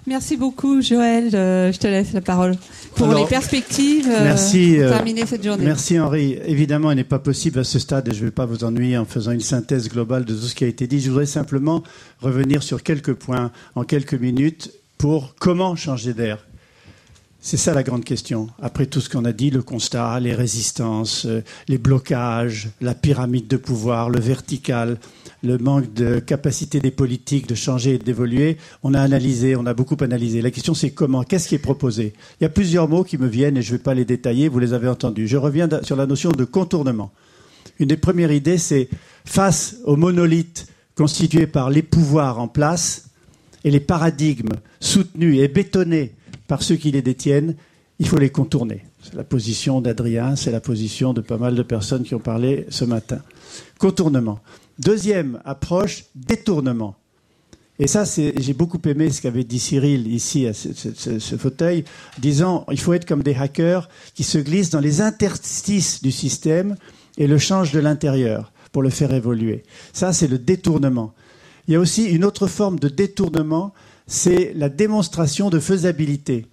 Merci beaucoup, Joël. Je te laisse la parole pour les perspectives merci, pour terminer cette journée. Merci, Henri. Évidemment, il n'est pas possible à ce stade, et je ne vais pas vous ennuyer en faisant une synthèse globale de tout ce qui a été dit. Je voudrais simplement revenir sur quelques points en quelques minutes pour comment changer d'air. C'est ça la grande question. Après tout ce qu'on a dit, le constat, les résistances, les blocages, la pyramide de pouvoir, le vertical, le manque de capacité des politiques de changer et d'évoluer, on a beaucoup analysé. La question c'est comment, qu'est-ce qui est proposé? Il y a plusieurs mots qui me viennent et je ne vais pas les détailler, vous les avez entendus. Je reviens sur la notion de contournement. Une des premières idées, c'est face au monolithe constitué par les pouvoirs en place et les paradigmes soutenus et bétonnés par ceux qui les détiennent, il faut les contourner. C'est la position d'Adrien, c'est la position de pas mal de personnes qui ont parlé ce matin. Contournement. Deuxième approche, détournement. Et ça, j'ai beaucoup aimé ce qu'avait dit Cyril ici à ce fauteuil, disant il faut être comme des hackers qui se glissent dans les interstices du système et le changent de l'intérieur pour le faire évoluer. Ça, c'est le détournement. Il y a aussi une autre forme de détournement, c'est la démonstration de faisabilité.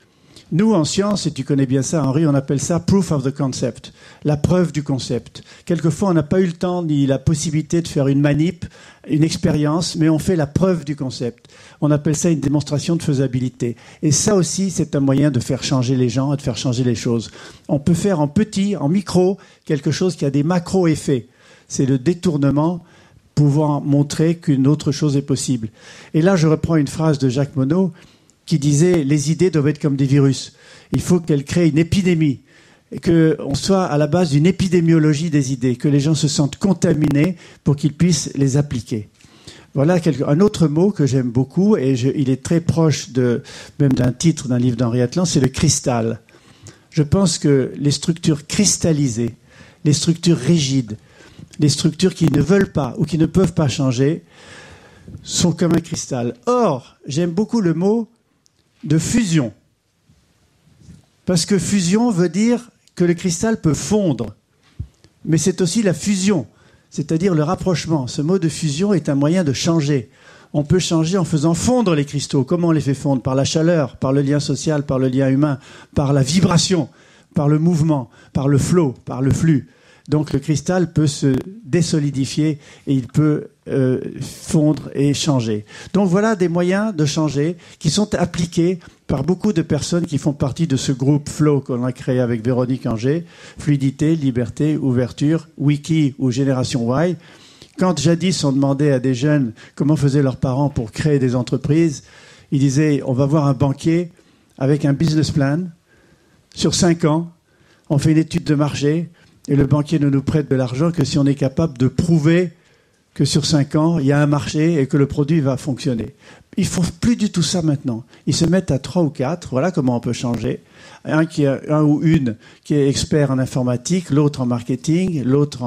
Nous, en science, et tu connais bien ça, Henri, on appelle ça « proof of the concept », la preuve du concept. Quelquefois, on n'a pas eu le temps ni la possibilité de faire une manip, une expérience, mais on fait la preuve du concept. On appelle ça une démonstration de faisabilité. Et ça aussi, c'est un moyen de faire changer les gens et de faire changer les choses. On peut faire en petit, en micro, quelque chose qui a des macro-effets. C'est le détournement, pouvoir montrer qu'une autre chose est possible. Et là, je reprends une phrase de Jacques Monod qui disait « Les idées doivent être comme des virus. Il faut qu'elles créent une épidémie, et qu'on soit à la base d'une épidémiologie des idées, que les gens se sentent contaminés pour qu'ils puissent les appliquer. » Voilà un autre mot que j'aime beaucoup, et il est très proche même d'un titre d'un livre d'Henri Atlan, c'est le cristal. Je pense que les structures cristallisées, les structures rigides, les structures qui ne veulent pas ou qui ne peuvent pas changer sont comme un cristal. Or, j'aime beaucoup le mot de fusion. Parce que fusion veut dire que le cristal peut fondre. Mais c'est aussi la fusion, c'est-à-dire le rapprochement. Ce mot de fusion est un moyen de changer. On peut changer en faisant fondre les cristaux. Comment on les fait fondre? Par la chaleur, par le lien social, par le lien humain, par la vibration, par le mouvement, par le flow, par le flux. Donc le cristal peut se désolidifier et il peut fondre et changer. Donc voilà des moyens de changer qui sont appliqués par beaucoup de personnes qui font partie de ce groupe Flow qu'on a créé avec Véronique Angers, Fluidité, Liberté, Ouverture, Wiki ou Génération Y. Quand jadis on demandait à des jeunes comment faisaient leurs parents pour créer des entreprises, ils disaient on va voir un banquier avec un business plan sur 5 ans, on fait une étude de marché, et le banquier ne nous prête de l'argent que si on est capable de prouver que sur 5 ans, il y a un marché et que le produit va fonctionner. Ils ne font plus du tout ça maintenant. Ils se mettent à 3 ou 4. Voilà comment on peut changer. Un ou une qui est expert en informatique, l'autre en marketing, l'autre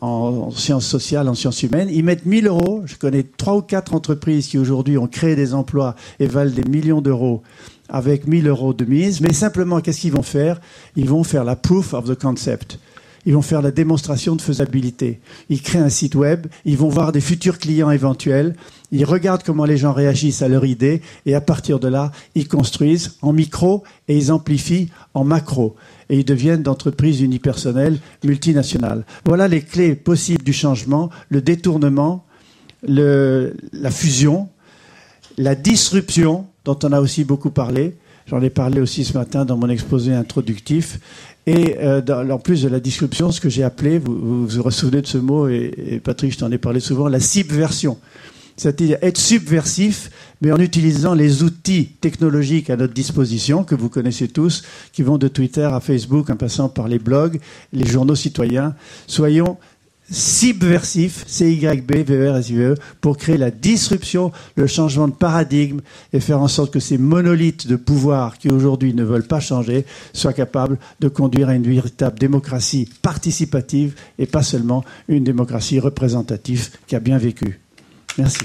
en sciences sociales, en sciences humaines. Ils mettent 1 000 euros. Je connais 3 ou 4 entreprises qui aujourd'hui ont créé des emplois et valent des millions d'euros avec 1 000 euros de mise. Mais simplement, qu'est-ce qu'ils vont faire? Ils vont faire la proof of the concept. Ils vont faire la démonstration de faisabilité. Ils créent un site web, ils vont voir des futurs clients éventuels, ils regardent comment les gens réagissent à leur idée et à partir de là, ils construisent en micro et ils amplifient en macro. Et ils deviennent d'entreprises unipersonnelles multinationales. Voilà les clés possibles du changement, le détournement, la fusion, la disruption, dont on a aussi beaucoup parlé. J'en ai parlé aussi ce matin dans mon exposé introductif. Et en plus de la disruption, ce que j'ai appelé, vous vous souvenez de ce mot, et Patrick, je t'en ai parlé souvent, la subversion. C'est-à-dire être subversif, mais en utilisant les outils technologiques à notre disposition, que vous connaissez tous, qui vont de Twitter à Facebook, en passant par les blogs, les journaux citoyens. Soyons subversif, C-Y-B-V-E-R-S-I-V-E, pour créer la disruption, le changement de paradigme et faire en sorte que ces monolithes de pouvoir qui aujourd'hui ne veulent pas changer soient capables de conduire à une véritable démocratie participative et pas seulement une démocratie représentative qui a bien vécu. Merci.